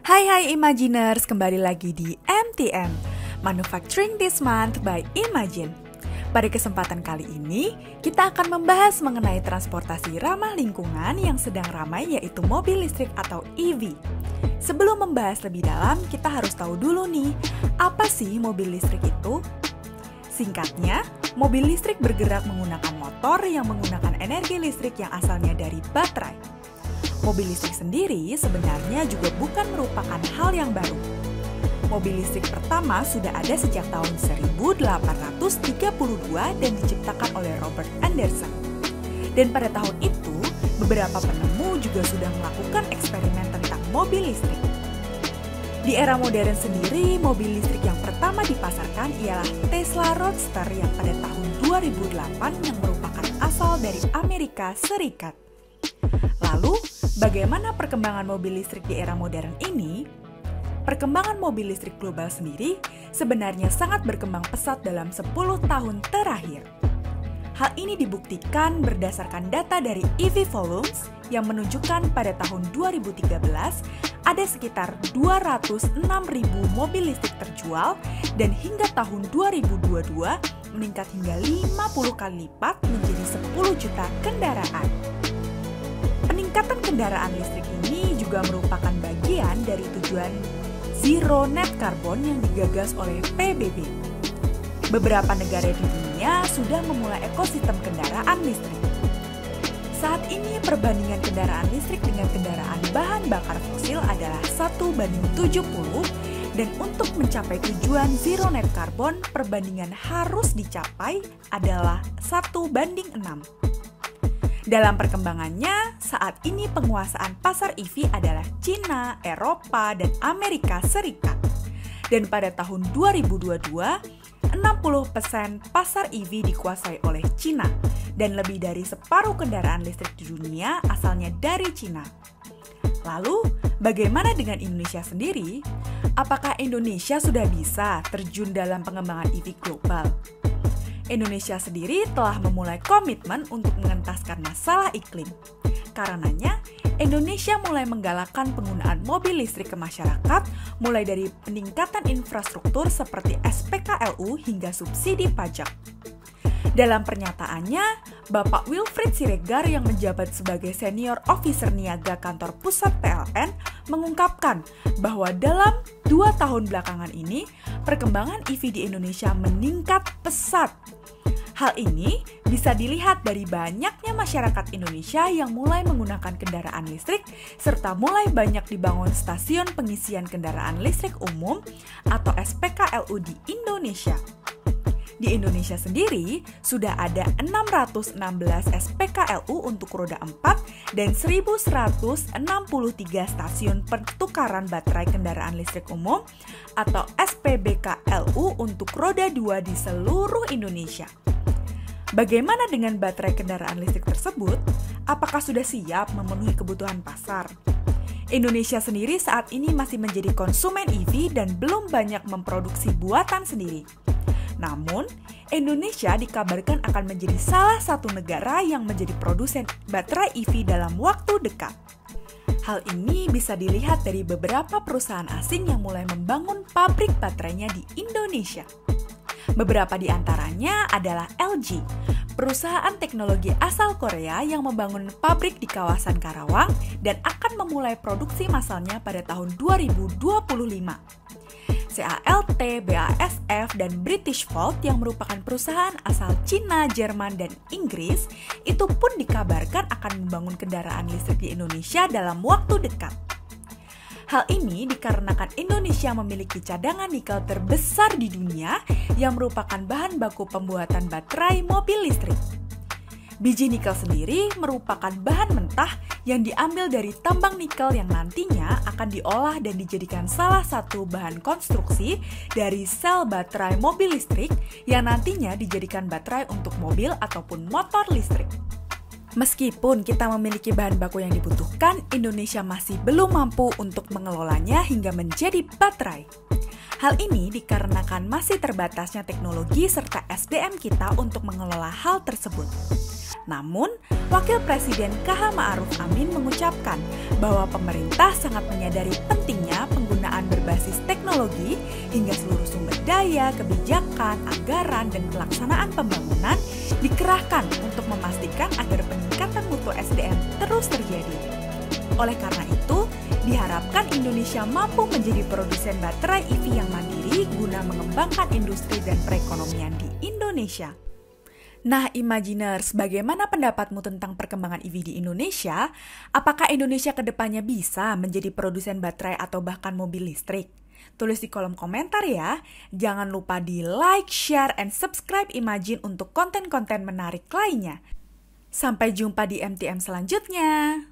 Hai Imaginers, kembali lagi di MTM, Manufacturing This Month by Imagine. Pada kesempatan kali ini, kita akan membahas mengenai transportasi ramah lingkungan yang sedang ramai, yaitu mobil listrik atau EV. Sebelum membahas lebih dalam, kita harus tahu dulu nih, apa sih mobil listrik itu? Singkatnya, mobil listrik bergerak menggunakan motor yang menggunakan energi listrik yang asalnya dari baterai. Mobil listrik sendiri sebenarnya juga bukan merupakan hal yang baru. Mobil listrik pertama sudah ada sejak tahun 1832 dan diciptakan oleh Robert Anderson. Dan pada tahun itu, beberapa penemu juga sudah melakukan eksperimen tentang mobil listrik. Di era modern sendiri, mobil listrik yang pertama dipasarkan ialah Tesla Roadster yang pada tahun 2008 yang merupakan asal dari Amerika Serikat. Lalu, bagaimana perkembangan mobil listrik di era modern ini? Perkembangan mobil listrik global sendiri sebenarnya sangat berkembang pesat dalam 10 tahun terakhir. Hal ini dibuktikan berdasarkan data dari EV Volumes yang menunjukkan pada tahun 2013 ada sekitar 206.000 mobil listrik terjual dan hingga tahun 2022 meningkat hingga 50 kali lipat menjadi 10 juta kendaraan. Peningkatan kendaraan listrik ini juga merupakan bagian dari tujuan Zero Net Carbon yang digagas oleh PBB. Beberapa negara di dunia sudah memulai ekosistem kendaraan listrik. Saat ini perbandingan kendaraan listrik dengan kendaraan bahan bakar fosil adalah 1:70 dan untuk mencapai tujuan Zero Net Carbon, perbandingan harus dicapai adalah 1:6. Dalam perkembangannya, saat ini penguasaan pasar EV adalah Cina, Eropa, dan Amerika Serikat. Dan pada tahun 2022, 60% pasar EV dikuasai oleh Cina, dan lebih dari separuh kendaraan listrik di dunia asalnya dari Cina. Lalu, bagaimana dengan Indonesia sendiri? Apakah Indonesia sudah bisa terjun dalam pengembangan EV global? Indonesia sendiri telah memulai komitmen untuk mengentaskan masalah iklim. Karenanya, Indonesia mulai menggalakkan penggunaan mobil listrik ke masyarakat, mulai dari peningkatan infrastruktur seperti SPKLU hingga subsidi pajak. Dalam pernyataannya, Bapak Wilfried Siregar yang menjabat sebagai Senior Officer Niaga Kantor Pusat PLN mengungkapkan bahwa dalam 2 tahun belakangan ini, perkembangan EV di Indonesia meningkat pesat. Hal ini bisa dilihat dari banyaknya masyarakat Indonesia yang mulai menggunakan kendaraan listrik, serta mulai banyak dibangun stasiun pengisian kendaraan listrik umum atau SPKLU di Indonesia. Di Indonesia sendiri, sudah ada 616 SPKLU untuk roda 4 dan 1.163 stasiun pertukaran baterai kendaraan listrik umum atau SPBKLU untuk roda 2 di seluruh Indonesia. Bagaimana dengan baterai kendaraan listrik tersebut? Apakah sudah siap memenuhi kebutuhan pasar? Indonesia sendiri saat ini masih menjadi konsumen EV dan belum banyak memproduksi buatan sendiri. Namun, Indonesia dikabarkan akan menjadi salah satu negara yang menjadi produsen baterai EV dalam waktu dekat. Hal ini bisa dilihat dari beberapa perusahaan asing yang mulai membangun pabrik baterainya di Indonesia. Beberapa di antaranya adalah LG, perusahaan teknologi asal Korea yang membangun pabrik di kawasan Karawang dan akan memulai produksi massalnya pada tahun 2025. CALT, BASF, dan British Volt yang merupakan perusahaan asal Cina, Jerman, dan Inggris itu pun dikabarkan akan membangun kendaraan listrik di Indonesia dalam waktu dekat. Hal ini dikarenakan Indonesia memiliki cadangan nikel terbesar di dunia yang merupakan bahan baku pembuatan baterai mobil listrik. Biji nikel sendiri merupakan bahan mentah yang diambil dari tambang nikel yang nantinya akan diolah dan dijadikan salah satu bahan konstruksi dari sel baterai mobil listrik yang nantinya dijadikan baterai untuk mobil ataupun motor listrik. Meskipun kita memiliki bahan baku yang dibutuhkan, Indonesia masih belum mampu untuk mengelolanya hingga menjadi baterai. Hal ini dikarenakan masih terbatasnya teknologi serta SDM kita untuk mengelola hal tersebut. Namun, Wakil Presiden KH Ma'ruf Amin mengucapkan bahwa pemerintah sangat menyadari pentingnya penggunaan berbasis teknologi hingga seluruh sumber daya, kebijakan, anggaran, dan pelaksanaan pembangunan dikerahkan untuk memastikan agar peningkatan mutu SDM terus terjadi. Oleh karena itu, diharapkan Indonesia mampu menjadi produsen baterai EV yang mandiri guna mengembangkan industri dan perekonomian di Indonesia. Nah, Imaginers, bagaimana pendapatmu tentang perkembangan EV di Indonesia? Apakah Indonesia ke depannya bisa menjadi produsen baterai atau bahkan mobil listrik? Tulis di kolom komentar ya. Jangan lupa di like, share, and subscribe Imagine untuk konten-konten menarik lainnya. Sampai jumpa di MTM selanjutnya.